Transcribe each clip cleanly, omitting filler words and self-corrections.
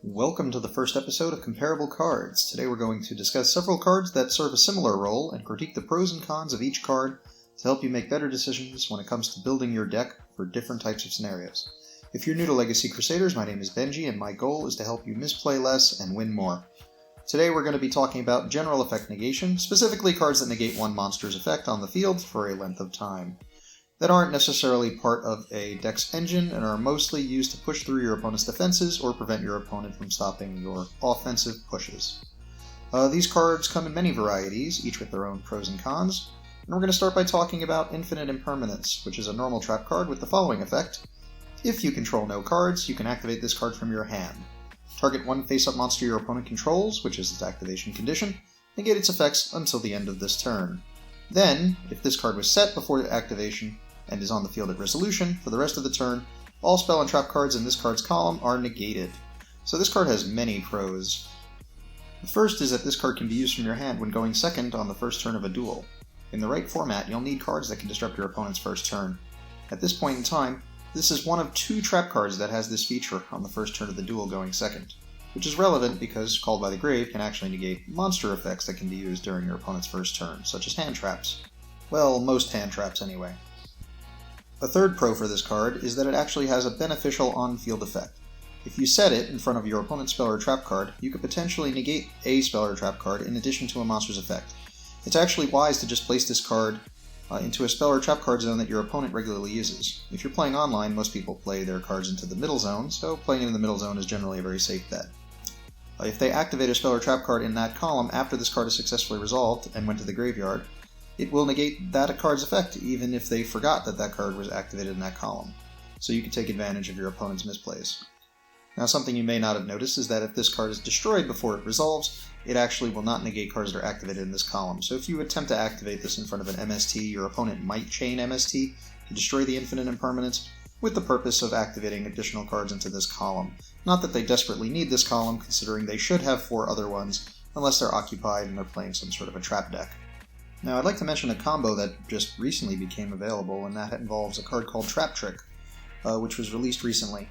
Welcome to the first episode of Comparable Cards. Today we're going to discuss several cards that serve a similar role and critique the pros and cons of each card to help you make better decisions when it comes to building your deck for different types of scenarios. If you're new to Legacy Crusaders, my name is Benji and my goal is to help you misplay less and win more. Today we're going to be talking about General Effect Negation, specifically cards that negate one monster's effect on the field for a length of time, that aren't necessarily part of a deck's engine and are mostly used to push through your opponent's defenses or prevent your opponent from stopping your offensive pushes. These cards come in many varieties, each with their own pros and cons, and we're going to start by talking about Infinite Impermanence, which is a normal trap card with the following effect. If you control no cards, you can activate this card from your hand. Target one face-up monster your opponent controls, which is its activation condition, negate its effects until the end of this turn. Then, if this card was set before the activation, and is on the field at resolution, for the rest of the turn, all spell and trap cards in this card's column are negated. So this card has many pros. The first is that this card can be used from your hand when going second on the first turn of a duel. In the right format, you'll need cards that can disrupt your opponent's first turn. At this point in time, this is one of two trap cards that has this feature on the first turn of the duel going second, which is relevant because Called by the Grave can actually negate monster effects that can be used during your opponent's first turn, such as hand traps. Well, most hand traps anyway. A third pro for this card is that it actually has a beneficial on-field effect. If you set it in front of your opponent's spell or trap card, you could potentially negate a spell or trap card in addition to a monster's effect. It's actually wise to just place this card into a spell or trap card zone that your opponent regularly uses. If you're playing online, most people play their cards into the middle zone, so playing it in the middle zone is generally a very safe bet. If they activate a spell or trap card in that column after this card is successfully resolved and went to the graveyard, it will negate that card's effect, even if they forgot that that card was activated in that column. So you can take advantage of your opponent's misplays. Now, something you may not have noticed is that if this card is destroyed before it resolves, it actually will not negate cards that are activated in this column. So if you attempt to activate this in front of an MST, your opponent might chain MST to destroy the Infinite Impermanence, with the purpose of activating additional cards into this column. Not that they desperately need this column, considering they should have 4 other ones, unless they're occupied and they're playing some sort of a trap deck. Now, I'd like to mention a combo that just recently became available, and that involves a card called Trap Trick, which was released recently.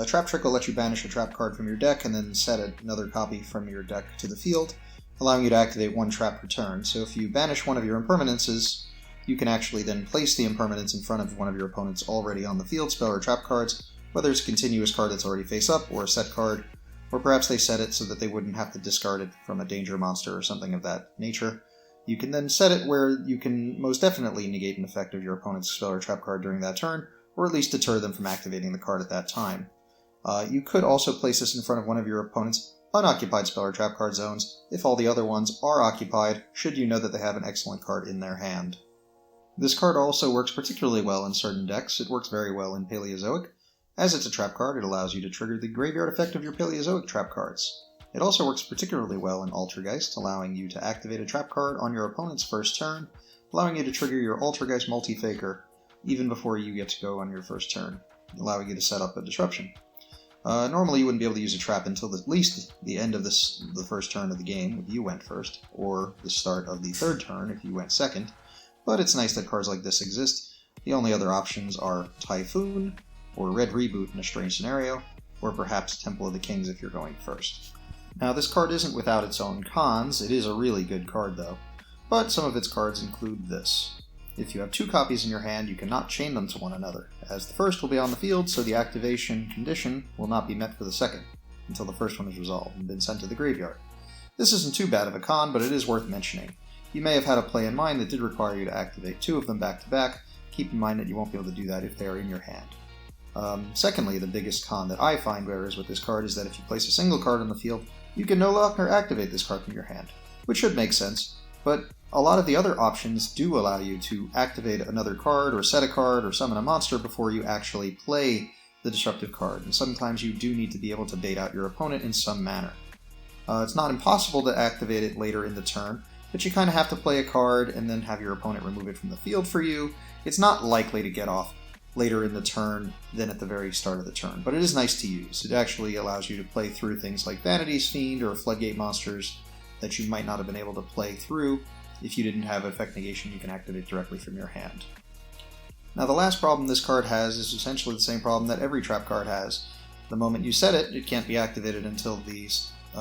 Trap Trick will let you banish a trap card from your deck and then set another copy from your deck to the field, allowing you to activate one trap per turn. So if you banish one of your impermanences, you can actually then place the impermanence in front of one of your opponent's already on the field spell or trap cards, whether it's a continuous card that's already face up or a set card, or perhaps they set it so that they wouldn't have to discard it from a danger monster or something of that nature. You can then set it where you can most definitely negate an effect of your opponent's spell or trap card during that turn, or at least deter them from activating the card at that time. You could also place this in front of one of your opponent's unoccupied spell or trap card zones if all the other ones are occupied, should you know that they have an excellent card in their hand. This card also works particularly well in certain decks. It works very well in Paleozoic. As it's a trap card, it allows you to trigger the graveyard effect of your Paleozoic trap cards. It also works particularly well in Altergeist, allowing you to activate a trap card on your opponent's first turn, allowing you to trigger your Altergeist Multi-Faker even before you get to go on your first turn, allowing you to set up a disruption. Normally you wouldn't be able to use a trap until at least the end of the first turn of the game if you went first, or the start of the third turn if you went second, but it's nice that cards like this exist. The only other options are Typhoon, or Red Reboot in a strange scenario, or perhaps Temple of the Kings if you're going first. Now, this card isn't without its own cons. It is a really good card, though. But some of its cards include this. If you have 2 copies in your hand, you cannot chain them to one another, as the first will be on the field, so the activation condition will not be met for the second, until the first one is resolved and been sent to the graveyard. This isn't too bad of a con, but it is worth mentioning. You may have had a play in mind that did require you to activate 2 of them back-to-back. Keep in mind that you won't be able to do that if they are in your hand. Secondly, the biggest con that I find whereas with this card is that if you place a single card on the field, you can no longer activate this card from your hand, which should make sense, but a lot of the other options do allow you to activate another card or set a card or summon a monster before you actually play the disruptive card, and sometimes you do need to be able to bait out your opponent in some manner. It's not impossible to activate it later in the turn, but you kind of have to play a card and then have your opponent remove it from the field for you. It's not likely to get off later in the turn than at the very start of the turn, but it is nice to use. It actually allows you to play through things like Vanity's Fiend or Floodgate monsters that you might not have been able to play through if you didn't have Effect Negation you can activate directly from your hand. Now, the last problem this card has is essentially the same problem that every trap card has. The moment you set it, it can't be activated until the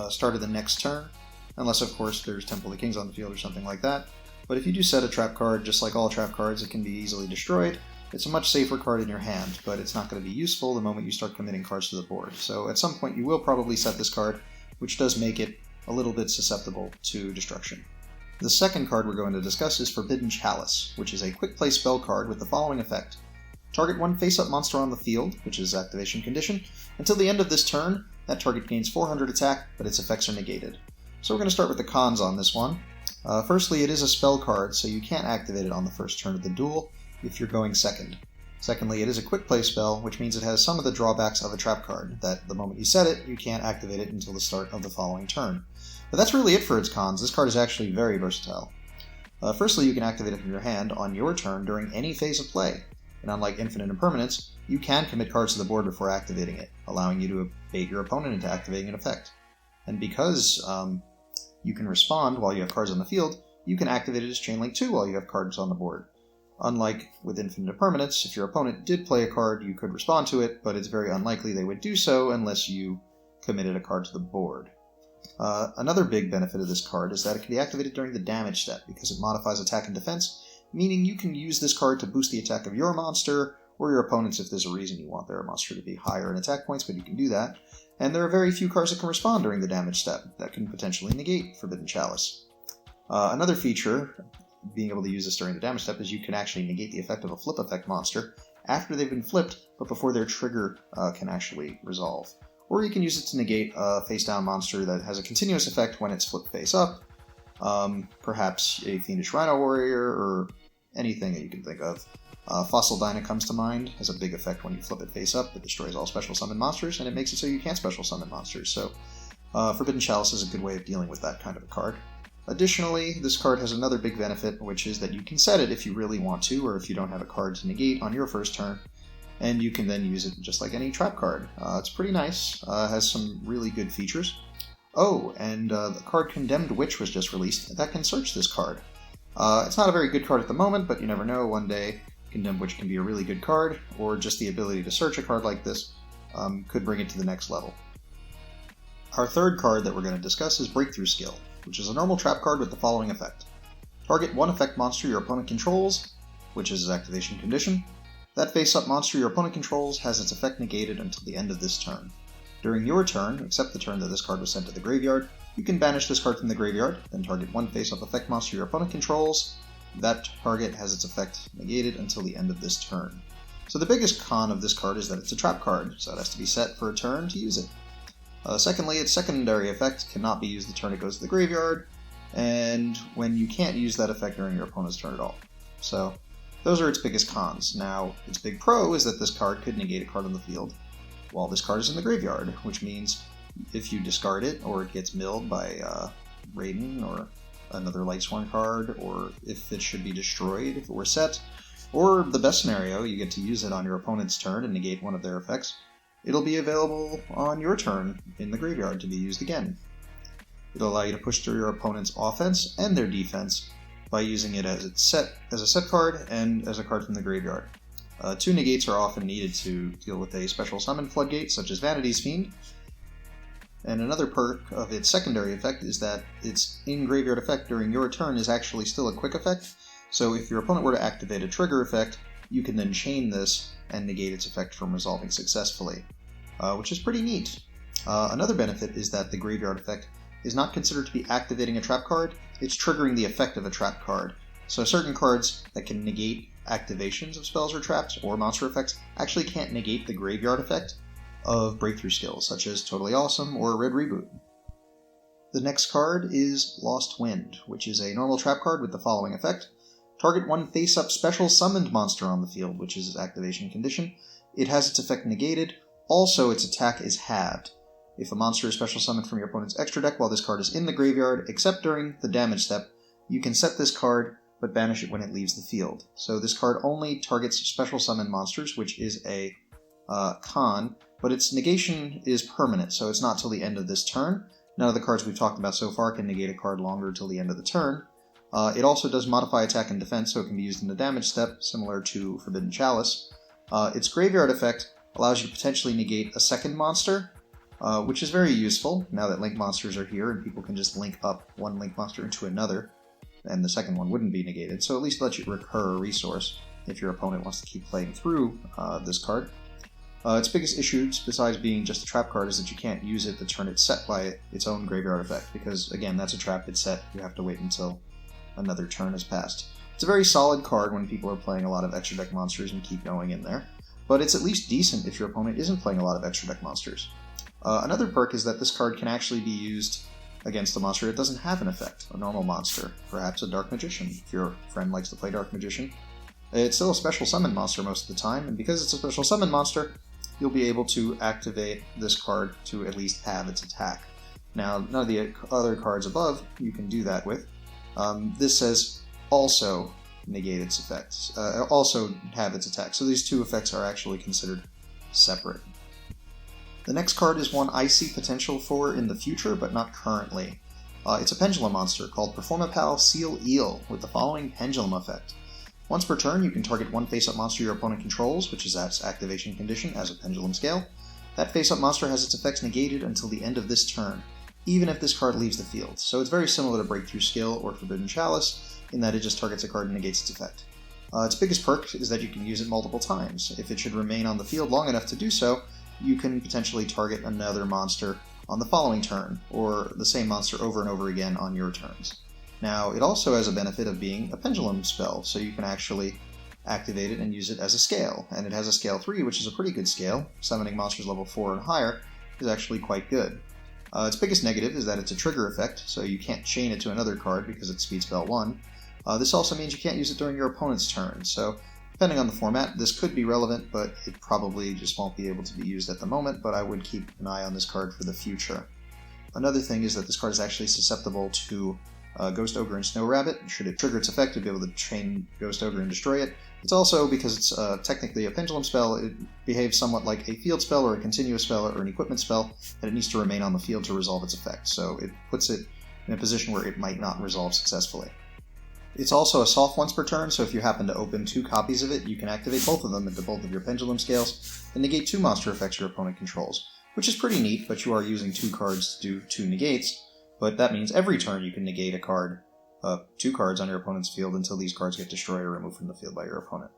start of the next turn, unless of course there's Temple of the Kings on the field or something like that. But if you do set a trap card, just like all trap cards, it can be easily destroyed. It's a much safer card in your hand, but it's not going to be useful the moment you start committing cards to the board. So at some point you will probably set this card, which does make it a little bit susceptible to destruction. The second card we're going to discuss is Forbidden Chalice, which is a quick play spell card with the following effect. Target one face-up monster on the field, which is activation condition. Until the end of this turn, that target gains 400 attack, but its effects are negated. So we're going to start with the cons on this one. Firstly, it is a spell card, so you can't activate it on the first turn of the duel if you're going second. Secondly, it is a quick play spell, which means it has some of the drawbacks of a trap card, that the moment you set it, you can't activate it until the start of the following turn. But that's really it for its cons. This card is actually very versatile. Firstly, you can activate it from your hand on your turn during any phase of play, and unlike Infinite Impermanence, you can commit cards to the board before activating it, allowing you to bait your opponent into activating an effect. And because you can respond while you have cards on the field, you can activate it as Chain Link 2 while you have cards on the board. Unlike with Infinite Impermanence, if your opponent did play a card, you could respond to it, but it's very unlikely they would do so unless you committed a card to the board. Another big benefit of this card is that it can be activated during the damage step, because it modifies attack and defense, meaning you can use this card to boost the attack of your monster, or your opponent's if there's a reason you want their monster to be higher in attack points, but you can do that. And there are very few cards that can respond during the damage step that can potentially negate Forbidden Chalice. Another feature, being able to use this during the damage step, is you can actually negate the effect of a flip effect monster after they've been flipped, but before their trigger can actually resolve. Or you can use it to negate a face-down monster that has a continuous effect when it's flipped face-up, perhaps a Fiendish Rhino Warrior, or anything that you can think of. Fossil Dyna comes to mind, has a big effect when you flip it face-up. It destroys all special summon monsters, and it makes it so you can't special summon monsters, so Forbidden Chalice is a good way of dealing with that kind of a card. Additionally, this card has another big benefit, which is that you can set it if you really want to, or if you don't have a card to negate on your first turn, and you can then use it just like any trap card. It's pretty nice, has some really good features. Oh, and the card Condemned Witch was just released. That can search this card. It's not a very good card at the moment, but you never know. One day, Condemned Witch can be a really good card, or just the ability to search a card like this could bring it to the next level. Our third card that we're going to discuss is Breakthrough Skill, which is a normal trap card with the following effect. Target one effect monster your opponent controls, which is its activation condition. That face-up monster your opponent controls has its effect negated until the end of this turn. During your turn, except the turn that this card was sent to the graveyard, you can banish this card from the graveyard, then target one face-up effect monster your opponent controls. That target has its effect negated until the end of this turn. So the biggest con of this card is that it's a trap card, so it has to be set for a turn to use it. Secondly, its secondary effect cannot be used the turn it goes to the graveyard, and when you can't use that effect during your opponent's turn at all. So those are its biggest cons. Now, its big pro is that this card could negate a card on the field while this card is in the graveyard, which means if you discard it, or it gets milled by Raiden or another Lightsworn card, or if it should be destroyed if it were set, or the best scenario, you get to use it on your opponent's turn and negate one of their effects, it'll be available on your turn in the graveyard to be used again. It'll allow you to push through your opponent's offense and their defense by using it as a set card and as a card from the graveyard. Two negates are often needed to deal with a special summon floodgate, such as Vanity's Fiend. And another perk of its secondary effect is that its in-graveyard effect during your turn is actually still a quick effect, so if your opponent were to activate a trigger effect, you can then chain this and negate its effect from resolving successfully, which is pretty neat. Another benefit is that the graveyard effect is not considered to be activating a trap card, it's triggering the effect of a trap card. So certain cards that can negate activations of spells or traps or monster effects actually can't negate the graveyard effect of Breakthrough Skills, such as Totally Awesome or Red Reboot. The next card is Lost Wind, which is a normal trap card with the following effect. Target one face-up special summoned monster on the field, which is its activation condition. It has its effect negated. Also, its attack is halved. If a monster is special summoned from your opponent's extra deck while this card is in the graveyard, except during the damage step, you can set this card, but banish it when it leaves the field. So this card only targets special summon monsters, which is a con, but its negation is permanent, so it's not till the end of this turn. None of the cards we've talked about so far can negate a card longer till the end of the turn. It also does modify attack and defense, so it can be used in the damage step, similar to Forbidden Chalice. Its graveyard effect allows you to potentially negate a second monster, which is very useful now that link monsters are here and people can just link up one link monster into another, and the second one wouldn't be negated, so at least lets you recur a resource if your opponent wants to keep playing through this card. Its biggest issue, besides being just a trap card, is that you can't use it the turn it's set by its own graveyard effect, because, again, that's a trap, it's set, you have to wait until another turn has passed. It's a very solid card when people are playing a lot of extra deck monsters and keep going in there, but it's at least decent if your opponent isn't playing a lot of extra deck monsters. Another perk is that this card can actually be used against a monster that doesn't have an effect, a normal monster, perhaps a Dark Magician, if your friend likes to play Dark Magician. It's still a special summon monster most of the time, and because it's a special summon monster, you'll be able to activate this card to at least have its attack. Now, none of the other cards above you can do that with. This says also negate its effects, also have its attack, so these two effects are actually considered separate. The next card is one I see potential for in the future, but not currently. It's a pendulum monster called Performapal Seal Eel with the following pendulum effect. Once per turn, you can target one face-up monster your opponent controls, which is its activation condition as a pendulum scale. That face-up monster has its effects negated until the end of this turn, even if this card leaves the field. So it's very similar to Breakthrough Skill or Forbidden Chalice, in that it just targets a card and negates its effect. Its biggest perk is that you can use it multiple times. If it should remain on the field long enough to do so, you can potentially target another monster on the following turn, or the same monster over and over again on your turns. Now, it also has a benefit of being a pendulum spell, so you can actually activate it and use it as a scale, and it has a scale 3, which is a pretty good scale. Summoning monsters level 4 and higher is actually quite good. Its biggest negative is that it's a trigger effect, so you can't chain it to another card because it's speed spell 1. This also means you can't use it during your opponent's turn, so depending on the format, this could be relevant, but it probably just won't be able to be used at the moment, but I would keep an eye on this card for the future. Another thing is that this card is actually susceptible to Ghost Ogre and Snow Rabbit. Should it trigger its effect, to be able to chain Ghost Ogre and destroy it. It's also, because it's technically a pendulum spell, it behaves somewhat like a field spell or a continuous spell or an equipment spell, and it needs to remain on the field to resolve its effect, so it puts it in a position where it might not resolve successfully. It's also a soft once per turn, so if you happen to open 2 copies of it, you can activate both of them into both of your pendulum scales and negate 2 monster effects your opponent controls, which is pretty neat, but you are using 2 cards to do 2 negates, but that means every turn you can negate a card, 2 cards on your opponent's field until these cards get destroyed or removed from the field by your opponent.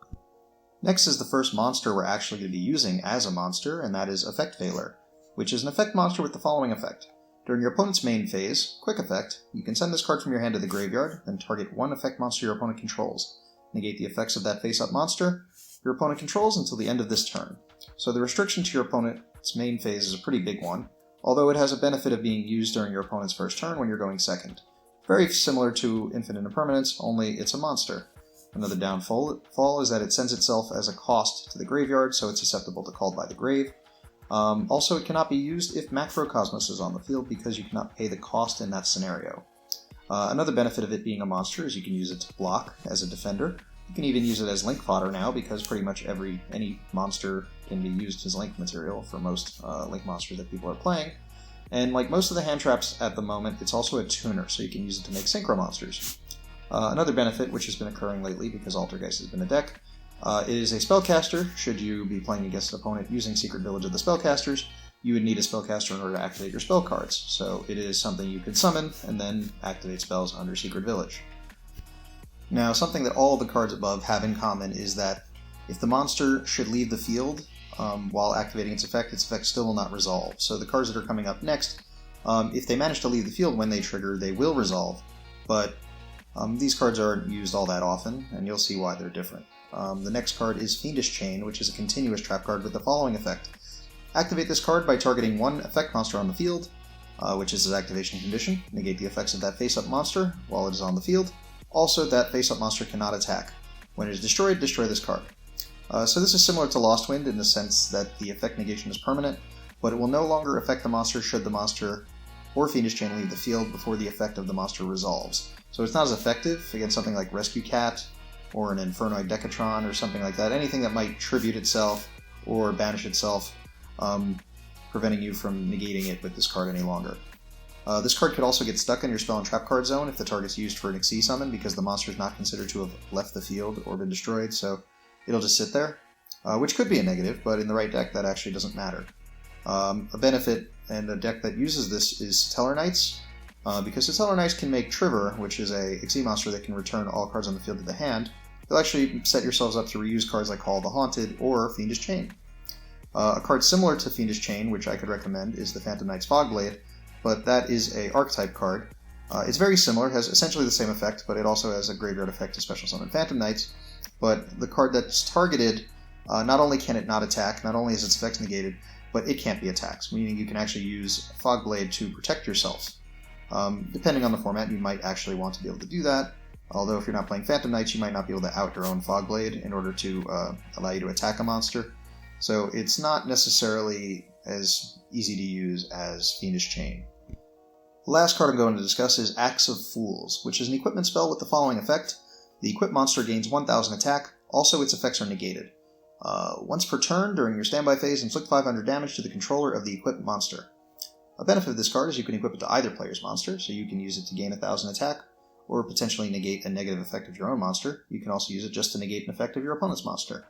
Next is the first monster we're actually going to be using as a monster, and that is Effect Veiler, which is an effect monster with the following effect. During your opponent's main phase, quick effect, you can send this card from your hand to the graveyard, then target one effect monster your opponent controls. Negate the effects of that face-up monster your opponent controls until the end of this turn. So the restriction to your opponent's main phase is a pretty big one, although it has a benefit of being used during your opponent's first turn when you're going second. Very similar to Infinite Impermanence, only it's a monster. Another downfall is that it sends itself as a cost to the graveyard, so it's susceptible to Called by the Grave. Also, it cannot be used if Macrocosmos is on the field because you cannot pay the cost in that scenario. Another benefit of it being a monster is you can use it to block as a defender. You can even use it as link fodder now because pretty much any monster can be used as link material for most link monsters that people are playing. And like most of the hand traps at the moment, it's also a tuner, so you can use it to make synchro monsters. Another benefit, which has been occurring lately because Altergeist has been a deck, is a spellcaster. Should you be playing against an opponent using Secret Village of the Spellcasters, you would need a spellcaster in order to activate your spell cards. So it is something you could summon and then activate spells under Secret Village. Now, something that all of the cards above have in common is that if the monster should leave the field while activating its effect still will not resolve. So the cards that are coming up next, if they manage to leave the field when they trigger, they will resolve. But these cards aren't used all that often, and you'll see why they're different. The next card is Fiend Chain, which is a continuous trap card with the following effect. Activate this card by targeting one effect monster on the field, which is its activation condition. Negate the effects of that face-up monster while it is on the field. Also, that face-up monster cannot attack. When it is destroyed, destroy this card. So this is similar to Lost Wind in the sense that the effect negation is permanent, but it will no longer affect the monster should the monster or Fiend Chain leave the field before the effect of the monster resolves. So it's not as effective against something like Rescue Cat, or an Infernoid Decatron, or something like that. Anything that might tribute itself or banish itself, preventing you from negating it with this card any longer. This card could also get stuck in your spell and trap card zone if the target's used for an Xyz summon, because the monster is not considered to have left the field or been destroyed, so it'll just sit there. which could be a negative, but in the right deck that actually doesn't matter. A benefit and a deck that uses this is Satellar Knights, because Satellar Knights can make Trigger, which is a XE monster that can return all cards on the field to the hand. You'll actually set yourselves up to reuse cards like Call of the Haunted or Fiendish Chain. A card similar to Fiendish Chain, which I could recommend, is the Phantom Knight's Fogblade, but that is a archetype card. It's very similar, it has essentially the same effect, but it also has a graveyard effect to special summon Phantom Knights. But the card that's targeted, not only can it not attack, not only is its effects negated, but it can't be attacked, meaning you can actually use Fogblade to protect yourself. Depending on the format, you might actually want to be able to do that, although if you're not playing Phantom Knights, you might not be able to out your own Fogblade in order to allow you to attack a monster. So it's not necessarily as easy to use as Fiendish Chain. The last card I'm going to discuss is Axe of Fools, which is an equipment spell with the following effect. The equipped monster gains 1000 attack, also its effects are negated. Once per turn, during your standby phase, inflict 500 damage to the controller of the equipped monster. A benefit of this card is you can equip it to either player's monster, so you can use it to gain 1000 attack, or potentially negate a negative effect of your own monster. You can also use it just to negate an effect of your opponent's monster.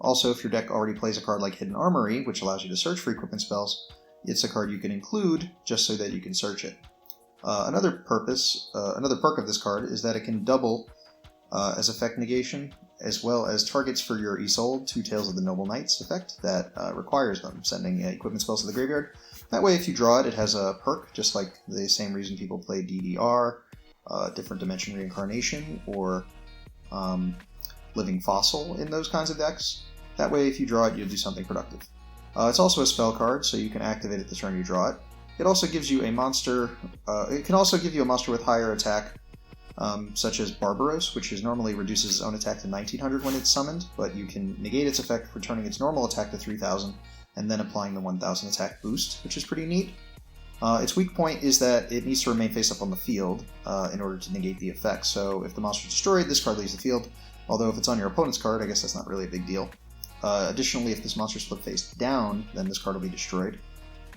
Also, if your deck already plays a card like Hidden Armory, which allows you to search for equipment spells, it's a card you can include just so that you can search it. Another perk of this card is that it can double as effect negation, as well as targets for your Isolde, Two Tales of the Noble Knights effect that requires them, sending equipment spells to the graveyard. That way, if you draw it, it has a perk, just like the same reason people play DDR, Different Dimension Reincarnation, or Living Fossil in those kinds of decks. That way, if you draw it, you'll do something productive. It's also a spell card, so you can activate it the turn you draw it. It also gives you a monster. It can also give you a monster with higher attack, such as Barbaros, which normally reduces its own attack to 1900 when it's summoned, but you can negate its effect, returning its normal attack to 3000, and then applying the 1000 attack boost, which is pretty neat. Its weak point is that it needs to remain face up on the field in order to negate the effect. So if the monster is destroyed, this card leaves the field. Although if it's on your opponent's card, I guess that's not really a big deal. Additionally, if this monster is flipped face down, then this card will be destroyed.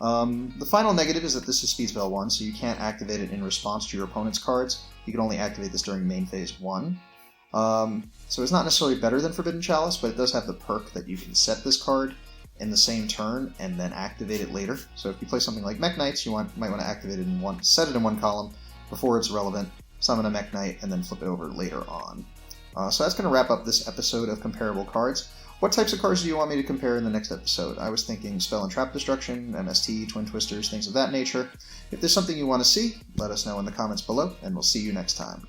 The final negative is that this is Speed Spell 1, so you can't activate it in response to your opponent's cards. You can only activate this during main phase 1. So it's not necessarily better than Forbidden Chalice, but it does have the perk that you can set this card in the same turn and then activate it later. So if you play something like Mech Knights, you might want to activate it in set it in one column before it's relevant, summon a Mech Knight, and then flip it over later on. So that's going to wrap up this episode of Comparable Cards. What types of cards do you want me to compare in the next episode? I was thinking Spell and Trap Destruction, MST, Twin Twisters, things of that nature. If there's something you want to see, let us know in the comments below, and we'll see you next time.